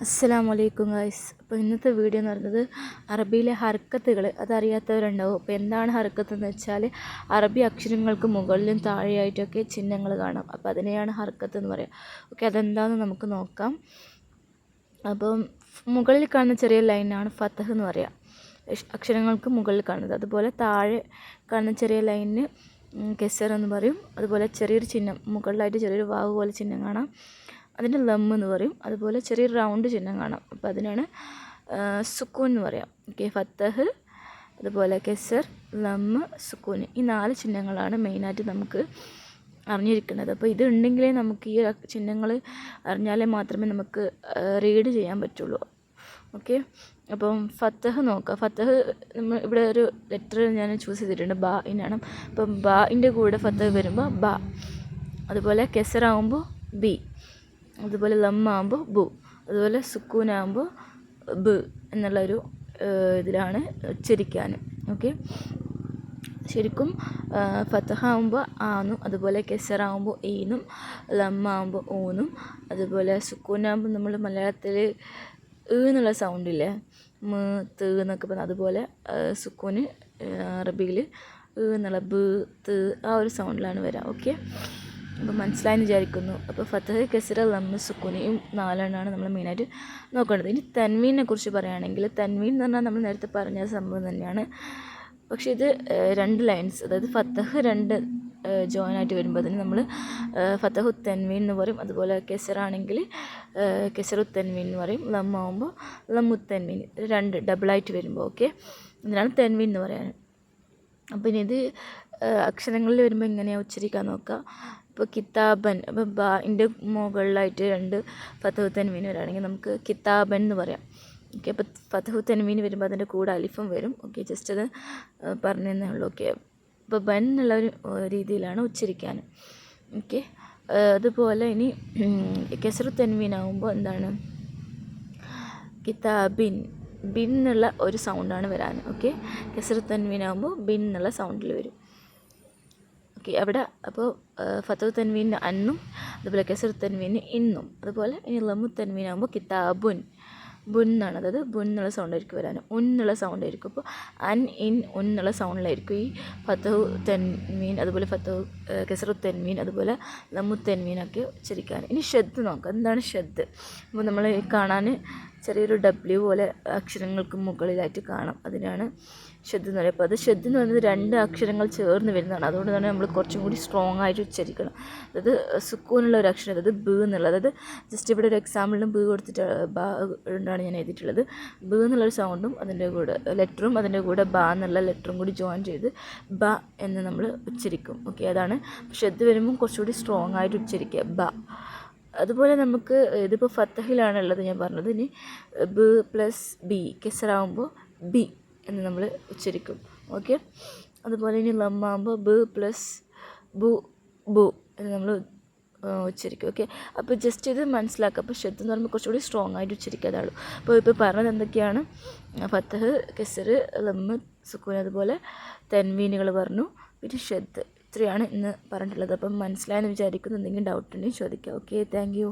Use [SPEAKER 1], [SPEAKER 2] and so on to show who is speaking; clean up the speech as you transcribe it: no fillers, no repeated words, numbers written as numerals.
[SPEAKER 1] അസ്സലാമലൈക്കും ഗൈസ്. അപ്പോൾ ഇന്നത്തെ വീഡിയോ എന്ന് പറയുന്നത് അറബിയിലെ ഹർക്കത്തുകൾ അതറിയാത്തവരുണ്ടാവും. അപ്പോൾ എന്താണ് ഹർക്കത്ത് എന്ന് വെച്ചാൽ അറബി അക്ഷരങ്ങൾക്ക് മുകളിലും താഴെയായിട്ടൊക്കെ ചിഹ്നങ്ങൾ കാണാം. അപ്പോൾ അതിനെയാണ് ഹർക്കത്ത് എന്ന് പറയുക. ഓക്കെ, അതെന്താണെന്ന് നമുക്ക് നോക്കാം. അപ്പം മുകളിൽ കാണുന്ന ചെറിയ ലൈനാണ് ഫതഹ് എന്ന് പറയുക, അക്ഷരങ്ങൾക്ക് മുകളിൽ കാണുന്നത്. അതുപോലെ താഴെ കാണുന്ന ചെറിയ ലൈനിന് കെസർ എന്ന് പറയും. അതുപോലെ ചെറിയൊരു ചിഹ്നം മുകളിലായിട്ട് ചെറിയൊരു വാവ് പോലെ ചിഹ്നം കാണാം, അതിന് ലം എന്ന് പറയും. അതുപോലെ ചെറിയൊരു റൗണ്ട് ചിഹ്നം കാണാം, അപ്പോൾ അതിനാണ് സുക്കൂൻ എന്ന് പറയാം. ഓക്കെ, ഫത്തഹ്, അതുപോലെ കെസർ, ലം, സുക്കൂൻ, ഈ 4 ചിഹ്നങ്ങളാണ് മെയിനായിട്ട് നമുക്ക് അറിഞ്ഞിരിക്കുന്നത്. അപ്പോൾ ഇത് ഉണ്ടെങ്കിലേ നമുക്ക് ഈ ചിഹ്നങ്ങൾ അറിഞ്ഞാലേ മാത്രമേ നമുക്ക് റീഡ് ചെയ്യാൻ പറ്റുള്ളൂ. ഓക്കെ, അപ്പം ഫത്തഹ് നോക്കാം. ഫത്തഹ് നമ്മൾ ഇവിടെ ഒരു ലെറ്റർ ഞാൻ ചൂസ് ചെയ്തിട്ടുണ്ട്, ബാ ഇനാണ്. അപ്പം ബാഇൻ്റെ കൂടെ ഫത്തഹ് വരുമ്പോൾ ബാ, അതുപോലെ കെസറാകുമ്പോൾ ബി, അതുപോലെ ലമ്മാകുമ്പോൾ ബു, അതുപോലെ സുക്കൂനാകുമ്പോൾ ബ് എന്നുള്ളൊരു ഇതിലാണ് ഉച്ചരിക്കാൻ. ഓക്കെ, ശരിക്കും ഫതഹാകുമ്പോൾ ആന്നും, അതുപോലെ കെസറാകുമ്പോൾ ഈന്നും, ലമ്മാകുമ്പോൾ ഊന്നും, അതുപോലെ സുക്കൂനാകുമ്പോൾ നമ്മൾ മലയാളത്തിൽ എന്നുള്ള സൗണ്ടില്ലേ, മ് ത് എന്നൊക്കെ പറഞ്ഞാൽ, അതുപോലെ സുക്കൂന് അറബിയിൽ എന്നുള്ള ബ് ത് ആ ഒരു സൗണ്ടിലാണ് വരിക. ഓക്കെ, അപ്പോൾ മനസ്സിലായെന്ന് വിചാരിക്കുന്നു. അപ്പോൾ ഫതഹ്, കെസറ, ലമ്മ്, സുക്കൂൻ, ഈ 4 എണ്ണമാണ് നമ്മൾ മെയിനായിട്ട് നോക്കേണ്ടത്. ഇനി തൻവീനെ കുറിച്ച് പറയുകയാണെങ്കിൽ, തൻവീൻ എന്ന് പറഞ്ഞാൽ നമ്മൾ നേരത്തെ പറഞ്ഞ സംഭവം തന്നെയാണ്. പക്ഷേ ഇത് 2 ലൈൻസ്, അതായത് ഫതഹ് 2 ജോയിൻ ആയിട്ട് വരുമ്പോൾ അതിന് നമ്മൾ ഫതഹു തൻവീൻ എന്ന് പറയും. അതുപോലെ കെസറാണെങ്കിൽ കെസറു തൻവീൻ എന്ന് പറയും. ലമ്മാകുമ്പോൾ ലമ്മു തൻവീൻ, 2 ഡബിളായിട്ട് വരുമ്പോൾ. ഓക്കെ, ഇതിനാണ് തൻവീൻ എന്ന് പറയാൻ. അപ്പം ഇനി ഇത് അക്ഷരങ്ങളിൽ വരുമ്പോൾ എങ്ങനെയാണ് ഉച്ചരിക്കാൻ നോക്കുക. ഇപ്പോൾ കിതാബൻ, അപ്പോൾ ബാഇൻ്റെ മുകളിലായിട്ട് 2 ഫതഹു തൻവീൻ വരികയാണെങ്കിൽ നമുക്ക് കിതാബൻ എന്ന് പറയാം. ഓക്കെ, അപ്പോൾ ഫതഹു തൻവീൻ വരുമ്പോൾ അതിൻ്റെ കൂടെ അലിഫും വരും. ഓക്കെ, ജസ്റ്റ് അത് പറഞ്ഞു തന്നേ ഉള്ളൂ. ഓക്കെ, അപ്പോൾ ബൻ എന്നുള്ള ഒരു രീതിയിലാണ് ഉച്ചരിക്കാൻ. ഓക്കെ, അതുപോലെ ഇനി കെസറു തൻവീൻ ആകുമ്പോൾ എന്താണ്, കിതാബിൻ, ബിൻ എന്നുള്ള ഒരു സൗണ്ടാണ് വരാൻ. ഓക്കെ, കെസറു തൻവീൻ ആകുമ്പോൾ ബിൻ എന്നുള്ള സൗണ്ടിൽ വരും. ഓക്കെ, അവിടെ അപ്പോൾ ഫതഹു തൻവീൻ അന്നും, അതുപോലെ കെസറു തൻവീൻ ഇന്നും, അതുപോലെ ഇനി ലമ്മു തൻവീൻ ആകുമ്പോൾ കിതാബുൻ, ബുൻ എന്നാണ്, അതായത് ബുൻ എന്നുള്ള സൗണ്ടായിരിക്കും വരാൻ. എന്നുള്ള സൗണ്ടായിരിക്കും. അപ്പോൾ അൻ, ഇൻ, എന്നുള്ള സൗണ്ടിലായിരിക്കും ഈ ഫതഹു തൻവീൻ, അതുപോലെ ഫതഹു കെസറു തൻവീൻ, അതുപോലെ ലമ്മു തൻവീനൊക്കെ ഉച്ചരിക്കാൻ. ഇനി ഷദ് നോക്കാം. എന്താണ് ഷദ്? അപ്പോൾ നമ്മൾ കാണാൻ ചെറിയൊരു W പോലെ അക്ഷരങ്ങൾക്ക് മുകളിലായിട്ട് കാണാം, അതിനാണ് ഷദ് എന്ന് പറയുക. അപ്പോൾ അത് ഷദ് എന്ന് പറയുന്നത് 2 അക്ഷരങ്ങൾ ചേർന്ന് വരുന്നതാണ്. അതുകൊണ്ട് തന്നെ നമ്മൾ കുറച്ചും കൂടി സ്ട്രോങ് ആയിട്ട് ഉച്ചരിക്കണം. അതായത് സുക്കൂനുള്ള ഒരു അക്ഷരം, അതായത് ബ് എന്നുള്ളത്, അതായത് ജസ്റ്റ് ഇവിടെ ഒരു എക്സാമ്പിളിനും ബ് കൊടുത്തിട്ട് ബാ കൊണ്ടാണ് ഞാൻ എഴുതിയിട്ടുള്ളത്. ബ് എന്നുള്ളൊരു സൗണ്ടും അതിൻ്റെ കൂടെ ലെറ്ററും, അതിൻ്റെ കൂടെ ബാ എന്നുള്ള ലെറ്ററും കൂടി ജോയിൻ ചെയ്ത് ബ എന്ന് നമ്മൾ ഉച്ചരിക്കും. ഓക്കെ, അതാണ് ഷദ് വരുമ്പം കുറച്ചുകൂടി സ്ട്രോങ് ആയിട്ട് ഉച്ചരിക്കുക, ബ. അതുപോലെ നമുക്ക് ഇതിപ്പോൾ ഫത്തഹിലാണുള്ളത് ഞാൻ പറഞ്ഞത്. ഇനി ബ് പ്ലസ് ബി, കെസറാകുമ്പോൾ ബി എന്ന് നമ്മൾ ഉച്ചരിക്കും. ഓക്കെ, അതുപോലെ ഇനി ലമ്മാകുമ്പോൾ ബ് പ്ലസ് ബു, ബു എന്ന് നമ്മൾ ഉച്ചരിക്കും. ഓക്കെ, അപ്പോൾ ജസ്റ്റ് ഇത് മനസ്സിലാക്കുക. അപ്പോൾ ഷദ് എന്ന് പറയുമ്പോൾ കുറച്ചുകൂടി സ്ട്രോങ് ആയിട്ട് ഉച്ചരിക്കാതാളൂ. അപ്പോൾ ഇപ്പോൾ പറഞ്ഞത് എന്തൊക്കെയാണ്, ഫത്തഹ്, കെസർ, ലമ്മ്, സുക്കൂൻ, അതുപോലെ തൻവീനുകൾ പറഞ്ഞു, പിന്നെ ഷദ്. ഇത്രയാണ് ഇന്ന് പറഞ്ഞിട്ടുള്ളത്. അപ്പം മനസ്സിലായെന്ന് വിചാരിക്കുന്നു. എന്തെങ്കിലും ഡൗട്ട് ഉണ്ടെങ്കിൽ ചോദിക്കാം. Okay, thank you.